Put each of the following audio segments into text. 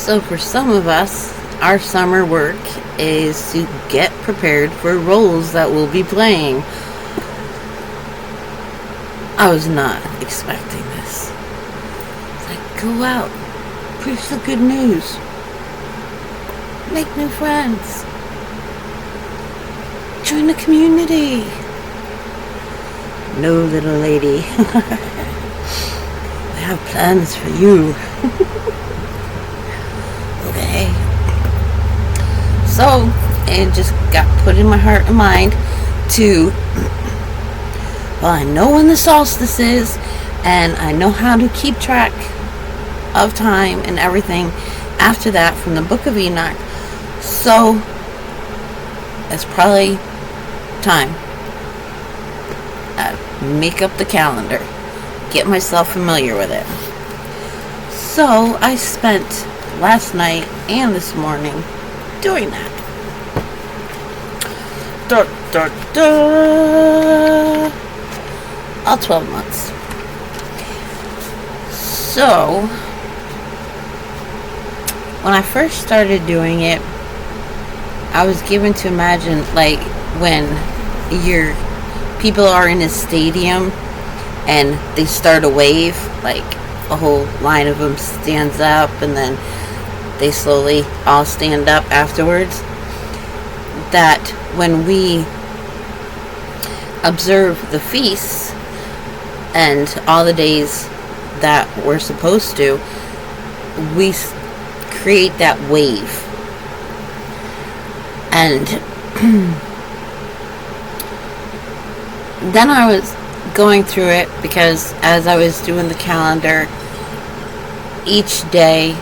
So for some of us, our summer work is to get prepared for roles that we'll be playing. I was not expecting this. It's like, go out, preach the good news, make new friends, join the community. No, little lady. I have plans for you. Okay. So, it just got put in my heart and mind to, well, I know when the solstice is, and I know how to keep track of time and everything after that from the Book of Enoch. So, it's probably time. Make up the calendar. Get myself familiar with it. So, I spent last night and this morning doing that. All 12 months. So, when I first started doing it, I was given to imagine like when your people are in a stadium and they start a wave, like a whole line of them stands up and then they slowly all stand up afterwards. That when we observe the feasts and all the days that we're supposed to, we create that wave. And then I was going through it because as I was doing the calendar, each day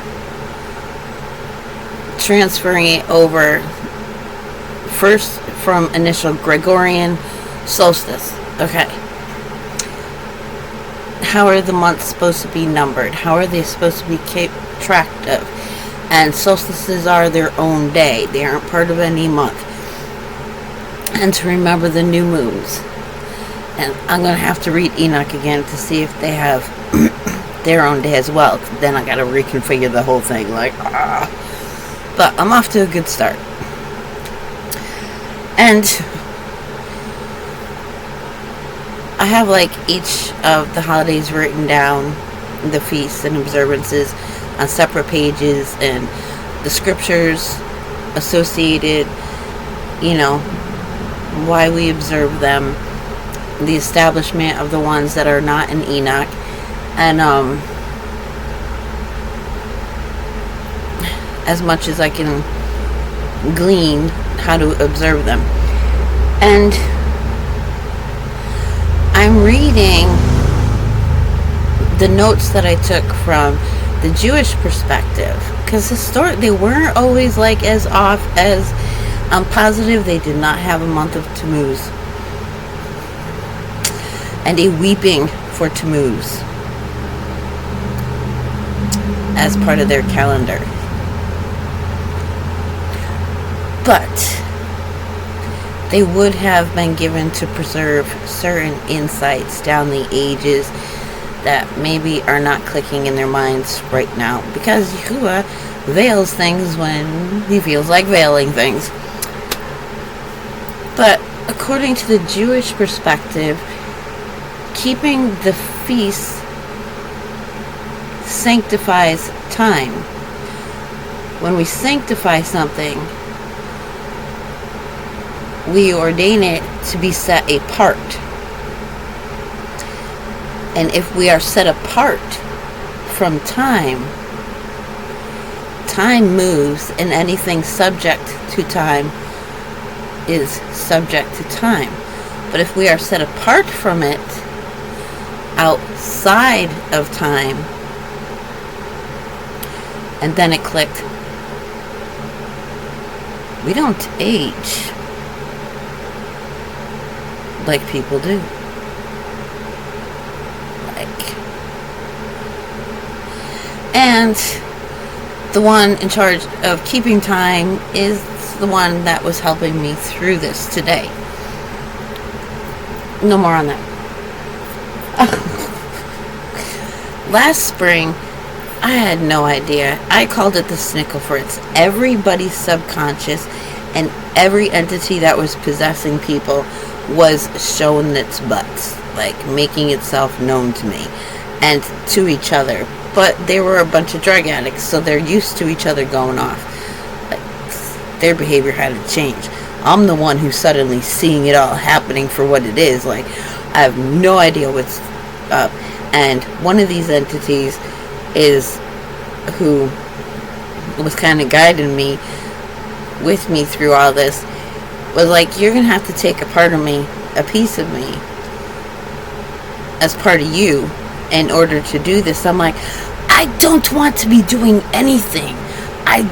transferring it over first from initial Gregorian solstice. Okay. How are the months supposed to be numbered? How are they supposed to be kept track of? And solstices are their own day. They aren't part of any month. And to remember the new moons. And I'm going to have to read Enoch again to see if they have their own day as well. Then I got to reconfigure the whole thing. But I'm off to a good start. And I have like each of the holidays written down, the feasts and observances on separate pages, and the scriptures associated, why we observe them, the establishment of the ones that are not in Enoch, and as much as I can glean how to observe them. And I'm reading the notes that I took from the Jewish perspective, because they weren't always like as off as I'm positive they did not have a month of Tammuz and a weeping for Tammuz as part of their calendar. But they would have been given to preserve certain insights down the ages that maybe are not clicking in their minds right now, because Yahuwah veils things when he feels like veiling things. But according to the Jewish perspective, keeping the feast sanctifies time. When we sanctify something, we ordain it to be set apart. And if we are set apart from time, time moves, and anything subject to time is subject to time. But if we are set apart from it, outside of time, and then it clicked, we don't age like people do. And the one in charge of keeping time is the one that was helping me through this today. No more on that. Last spring, I had no idea. I called it the Snickle Fritz. Everybody's subconscious and every entity that was possessing people was showing its butts, like making itself known to me and to each other. But they were a bunch of drug addicts, so they're used to each other going off. Like, their behavior had to change. I'm the one who's suddenly seeing it all happening for what it is. Like, I have no idea what's up. And one of these entities is who was kind of guiding me, with me through all this, was like, you're going to have to take a part of me, a piece of me, as part of you in order to do this. I'm like, I don't want to be doing anything. I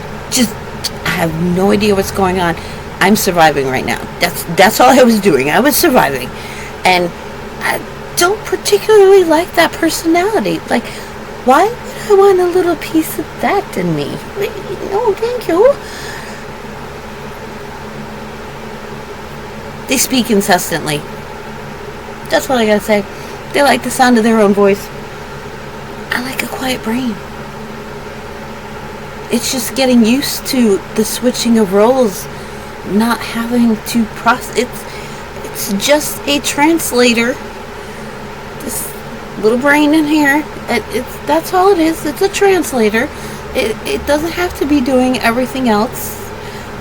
have no idea what's going on. I'm surviving right now. That's all I was doing. I was surviving. And I don't particularly like that personality. Like, why would I want a little piece of that in me? No, thank you. They speak incessantly. That's what I gotta say. They like the sound of their own voice. I like a quiet brain. It's just getting used to the switching of roles, not having to process. It's just a translator. This little brain in here. That's all it is. It's a translator. It doesn't have to be doing everything else.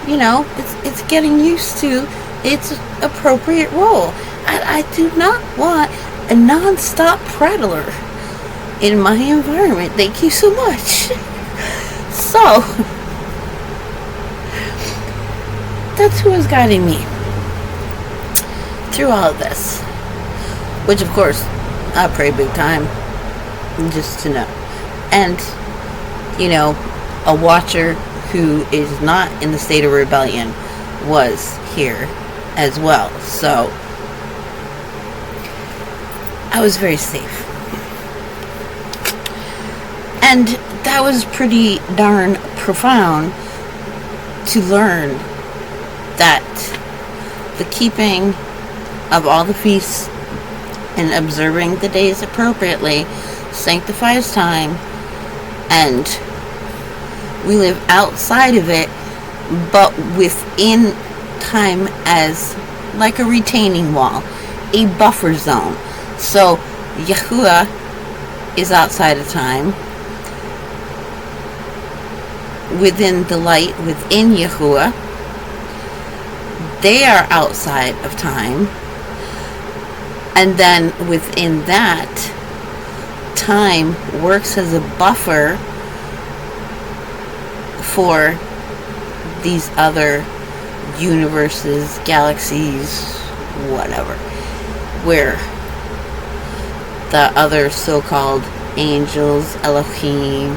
You know, it's getting used to its appropriate role. I do not want a non-stop prattler in my environment. Thank you so much. So, that's who is guiding me through all of this. Which, of course, I pray big time, just to know. And, you know, a watcher who is not in the state of rebellion was here as well. So, I was very safe. And that was pretty darn profound to learn that the keeping of all the feasts and observing the days appropriately sanctifies time, and we live outside of it, but within time as like a retaining wall, a buffer zone. So Yahuwah is outside of time. Within the light, within Yahuwah, they are outside of time. And then within that, time works as a buffer for these other universes, galaxies, whatever, where the other so-called angels, Elohim,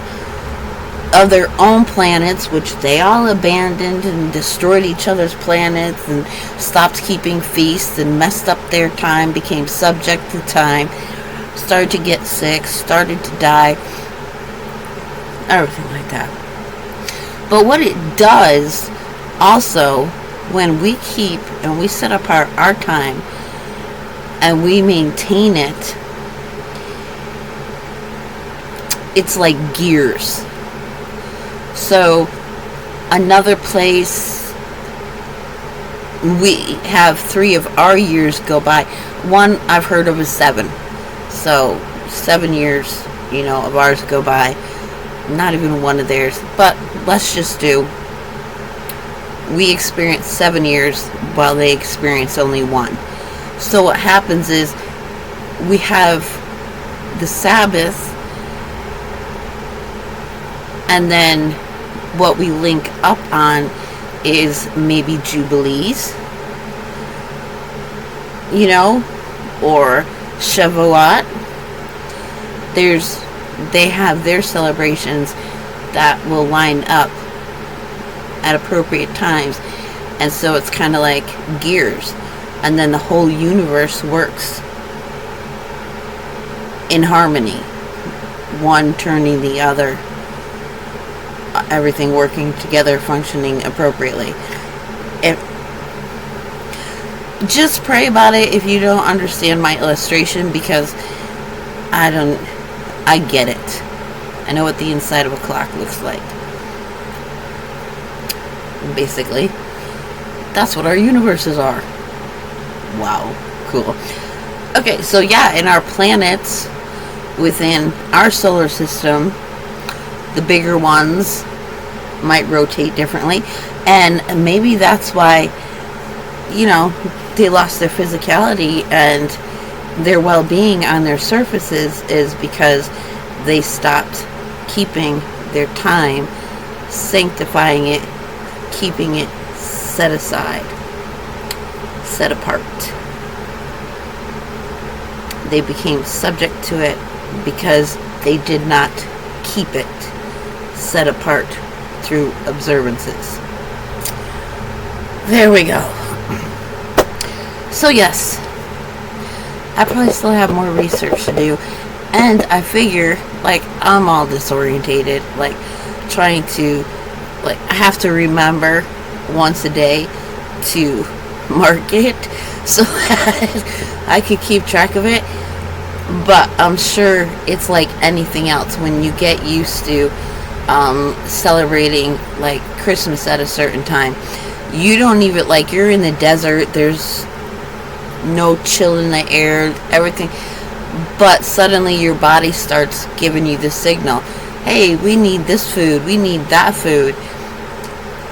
of their own planets, which they all abandoned and destroyed each other's planets and stopped keeping feasts and messed up their time, became subject to time, started to get sick, started to die, everything like that. But what it does also, when we keep and we set apart our time and we maintain it, it's like gears. So another place, we have 3 of our years go by. One I've heard of is 7. So 7 years, you know, of ours go by. Not even one of theirs. But let's just do, we experience 7 years while they experience only 1. So what happens is we have the Sabbath, and then what we link up on is maybe Jubilees, you know, or Shavuot. They have their celebrations that will line up at appropriate times, and so it's kind of like gears, and then the whole universe works in harmony, one turning the other, everything working together, functioning appropriately. Just pray about it if you don't understand my illustration, because I get it. I know what the inside of a clock looks like. Basically, that's what our universes are. Wow, cool. Okay, so yeah, in our planets within our solar system, the bigger ones might rotate differently, and maybe that's why, they lost their physicality and their well-being on their surfaces, is because they stopped keeping their time, sanctifying it, keeping it set aside, set apart. They became subject to it because they did not keep it set apart through observances. There we go. So yes, I probably still have more research to do, and I figure, I'm all disorientated, trying to, I have to remember once a day to mark it so that I could keep track of it. But I'm sure it's like anything else. When you get used to celebrating Christmas at a certain time, you don't even, you're in the desert, there's no chill in the air, everything, but suddenly your body starts giving you the signal, hey, we need this food, we need that food.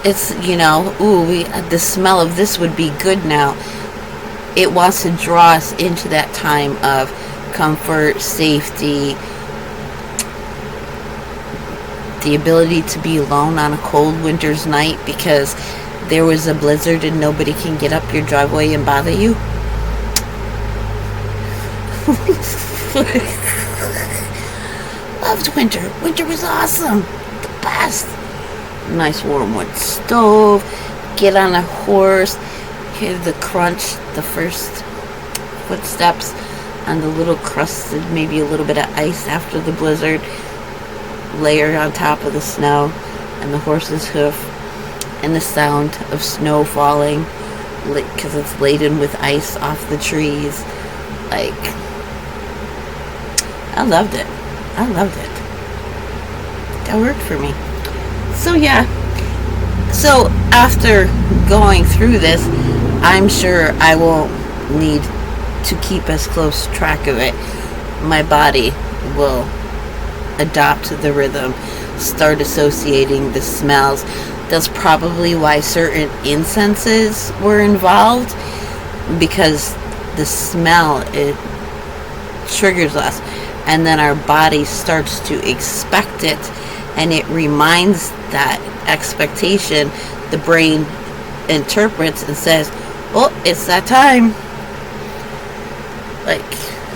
It's, the smell of this would be good now. It wants to draw us into that time of comfort, safety, the ability to be alone on a cold winter's night because there was a blizzard and nobody can get up your driveway and bother you. Loved winter. Winter was awesome. The best. Nice warm wood stove. Get on a horse. Hear the crunch, the first footsteps on the little crusted, maybe a little bit of ice after the blizzard, layered on top of the snow, and the horse's hoof, and the sound of snow falling because it's laden with ice off the trees. I loved it. That worked for me. So yeah. So after going through this, I'm sure I won't need to keep as close track of it. My body will adopt the rhythm, start associating the smells. That's probably why certain incenses were involved, because the smell, it triggers us, and then our body starts to expect it, and it reminds that expectation. The brain interprets and says, oh, it's that time.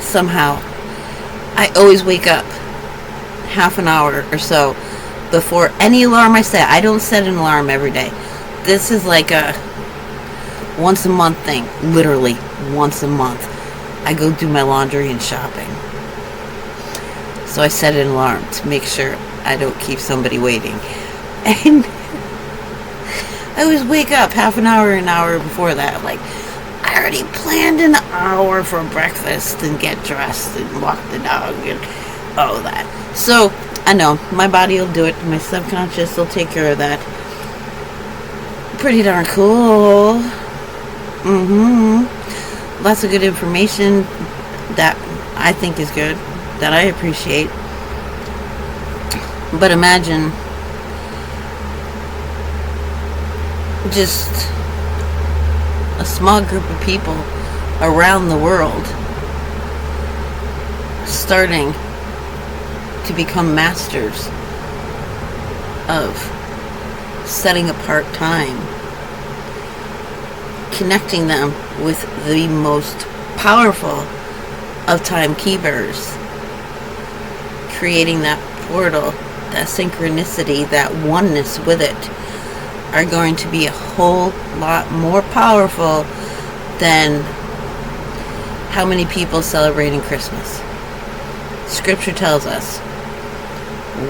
Somehow I always wake up half an hour or so before any alarm I set. I don't set an alarm every day. This is like a once a month thing. Literally once a month I go do my laundry and shopping, so I set an alarm to make sure I don't keep somebody waiting. And I always wake up half an hour before that. I already planned an hour for breakfast and get dressed and walk the dog and all that. So I know my body will do it. My subconscious will take care of that. Pretty darn cool. Lots of good information that I think is good, that I appreciate. But imagine just a small group of people around the world starting to become masters of setting apart time, connecting them with the most powerful of timekeepers, creating that portal, that synchronicity, that oneness with it, are going to be a whole lot more powerful than how many people celebrating Christmas. Scripture tells us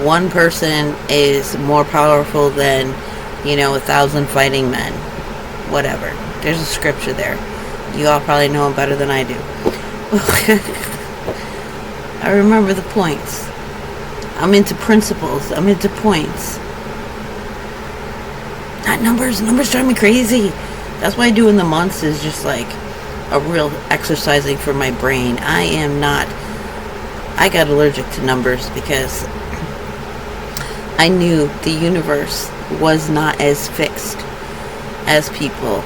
one person is more powerful than 1,000 fighting men. Whatever. There's a scripture there. You all probably know it better than I do. I remember the points. I'm into principles. I'm into points. Not numbers. Numbers drive me crazy. That's why doing the months is just like a real exercising for my brain. I got allergic to numbers because I knew the universe was not as fixed as people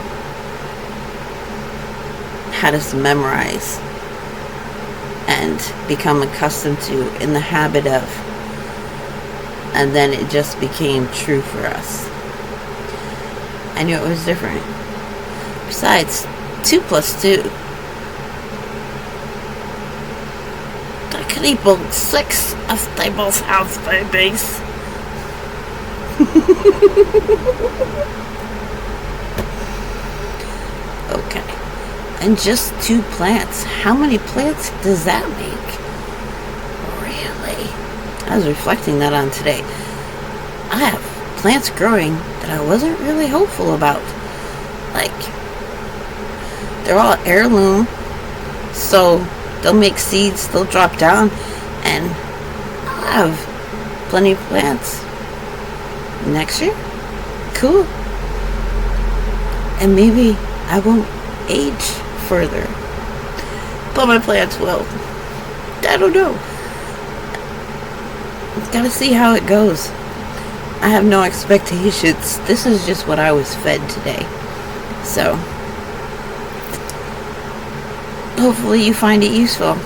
had us memorize and become accustomed to, in the habit of, and then it just became true for us. I knew it was different. Besides, 2 plus 2, that could equal 6 if they both have babies. Okay. And just 2 plants. How many plants does that make? Really? I was reflecting that on today. I have plants growing that I wasn't really hopeful about. Like, they're all heirloom, so they'll make seeds, they'll drop down, and I'll have plenty of plants next year. Cool. And maybe I won't age further, but my plants will. I don't know. Gotta see how it goes. I have no expectations. This is just what I was fed today. So, hopefully you find it useful.